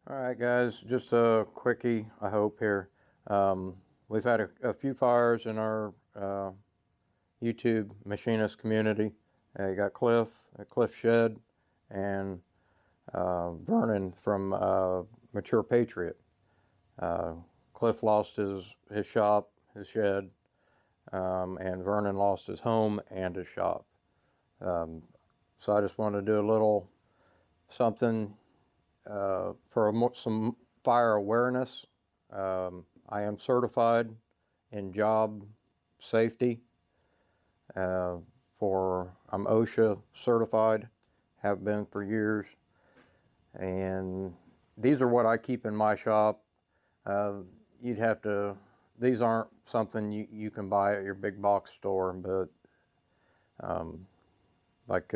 All right, guys, just a quickie, I hope here. We've had a few fires in our YouTube machinist community. You got Cliff at Cliff Shed and Vernon from Mature Patriot. Cliff lost his shop, his shed, and Vernon lost his home and his shop. So I just wanted to do a little something for some fire awareness. I am certified in job safety. I'm OSHA certified, have been for years, and these are what I keep in my shop. You'd have to. These aren't something you can buy at your big box store, but like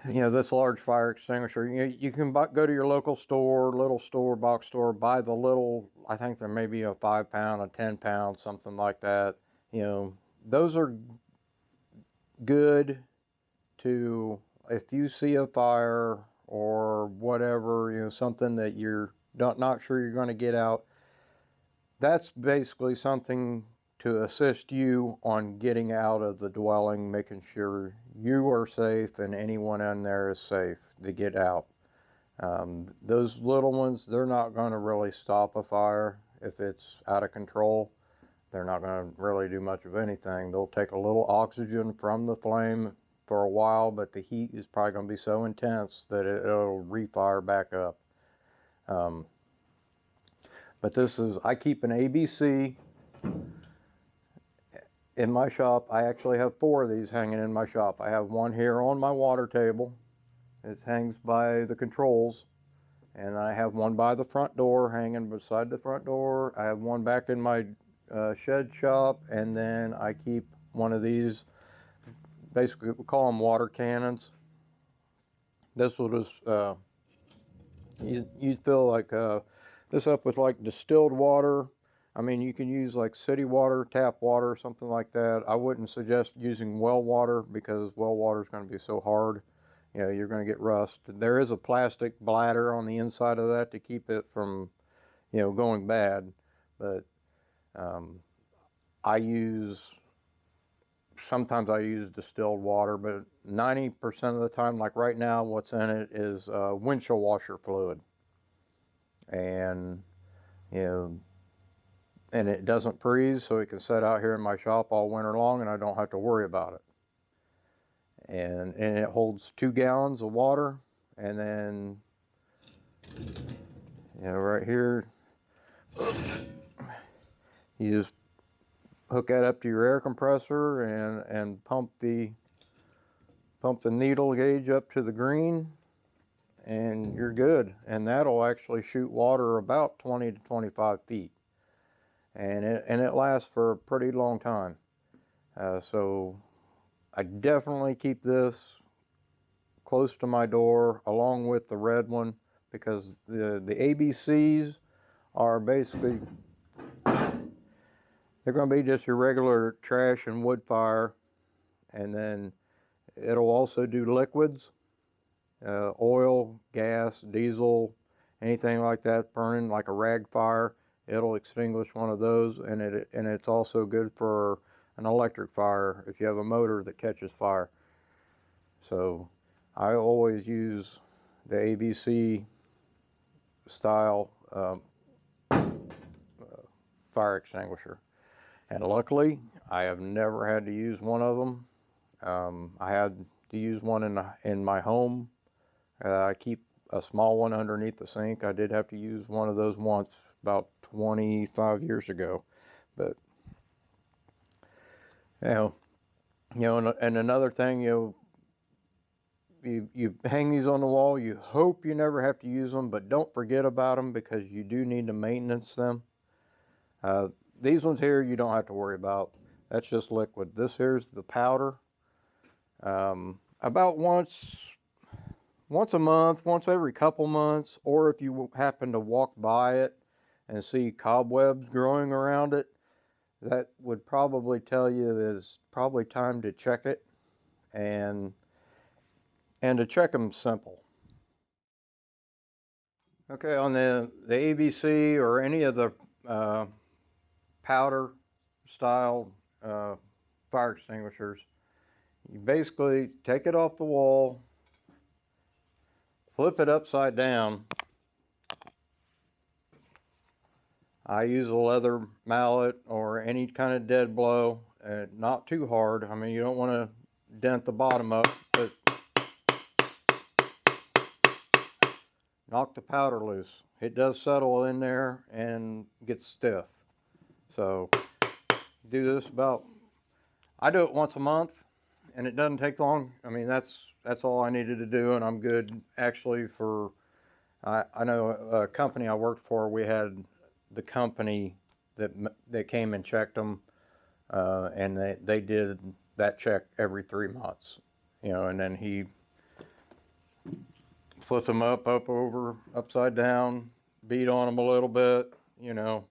this large fire extinguisher, you can go to your local store, little store, box store, buy the little, I think there may be a 5 pound, a 10 pound, something like that. Those are good to, if you see a fire or whatever, something that you're not sure you're going to get out, that's basically something to assist you on getting out of the dwelling, making sure you are safe and anyone in there is safe to get out. Those little ones, they're not going to really stop a fire if it's out of control. They're not going to really do much of anything. They'll take a little oxygen from the flame for a while, but the heat is probably going to be so intense that it'll refire back up. But I keep an ABC in my shop. I actually have 4 of these hanging in my shop. I have one here on my water table. It hangs by the controls. And I have one by the front door, hanging beside the front door. I have one back in my shed shop. And then I keep one of these, basically we call them water cannons. This will just, you'd fill like this up with like distilled water. I mean, you can use like city water, tap water, something like that. I wouldn't suggest using well water because well water is going to be so hard. You're going to get rust. There is a plastic bladder on the inside of that to keep it from, going bad. But sometimes I use distilled water, but 90% of the time, like right now, what's in it is windshield washer fluid. And, and it doesn't freeze, so it can sit out here in my shop all winter long and I don't have to worry about it. And it holds 2 gallons of water. And then, right here, you just hook that up to your air compressor and pump the needle gauge up to the green, and you're good. And that'll actually shoot water about 20 to 25 feet. And it lasts for a pretty long time. So I definitely keep this close to my door along with the red one, because the ABCs are basically, they're going to be just your regular trash and wood fire. And then it'll also do liquids, oil, gas, diesel, anything like that burning like a rag fire. It'll extinguish one of those, and it's also good for an electric fire if you have a motor that catches fire. So I always use the ABC style fire extinguisher. And luckily, I have never had to use one of them. I had to use one in my home. I keep a small one underneath the sink. I did have to use one of those once about 25 years ago. But, and another thing, you hang these on the wall. You hope you never have to use them, but don't forget about them because you do need to maintenance them. These ones here you don't have to worry about. That's just liquid. This here's the powder. About once a month, once every couple months, or if you happen to walk by it and see cobwebs growing around it, that would probably tell you that it's probably time to check it. And to check them simple. Okay, on the ABC or any of the powder style fire extinguishers, you basically take it off the wall, flip it upside down. I use a leather mallet or any kind of dead blow, not too hard. I mean, you don't want to dent the bottom up, but knock the powder loose. It does settle in there and get stiff. So do this about, I do it once a month and it doesn't take long. I mean, that's all I needed to do, and I'm good actually for, I know a company I worked for, we had the company that came and checked them, and they did that check every 3 months, and then he flipped them up, over, upside down, beat on them a little bit. You're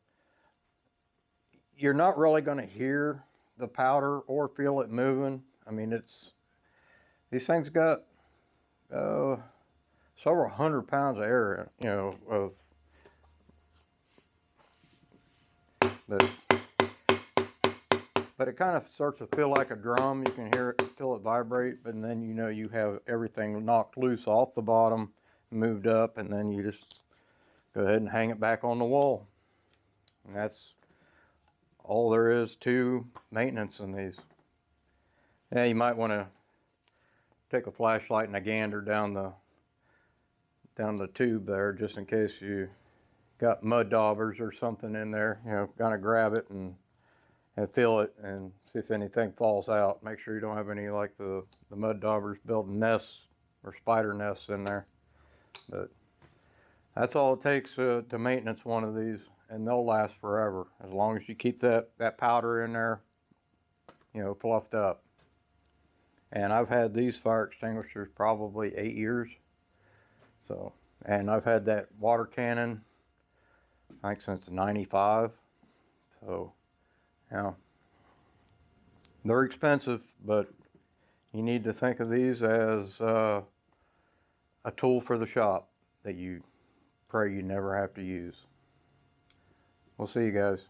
not really going to hear the powder or feel it moving. I mean, these things got several 100 pounds of air, but it kind of starts to feel like a drum. You can hear it, feel it vibrate, but then you have everything knocked loose off the bottom, moved up, and then you just go ahead and hang it back on the wall. And that's all there is to maintenance in these. Yeah, you might want to take a flashlight and a gander down the tube there, just in case you got mud daubers or something in there. Kind of grab it and feel it and see if anything falls out. Make sure you don't have any, like the mud daubers building nests or spider nests in there. But that's all it takes to maintenance one of these, and they'll last forever as long as you keep that powder in there, fluffed up. And I've had these fire extinguishers probably 8 years. So, and I've had that water cannon, I think, since '95. So, they're expensive, but you need to think of these as a tool for the shop that you pray you never have to use. We'll see you guys.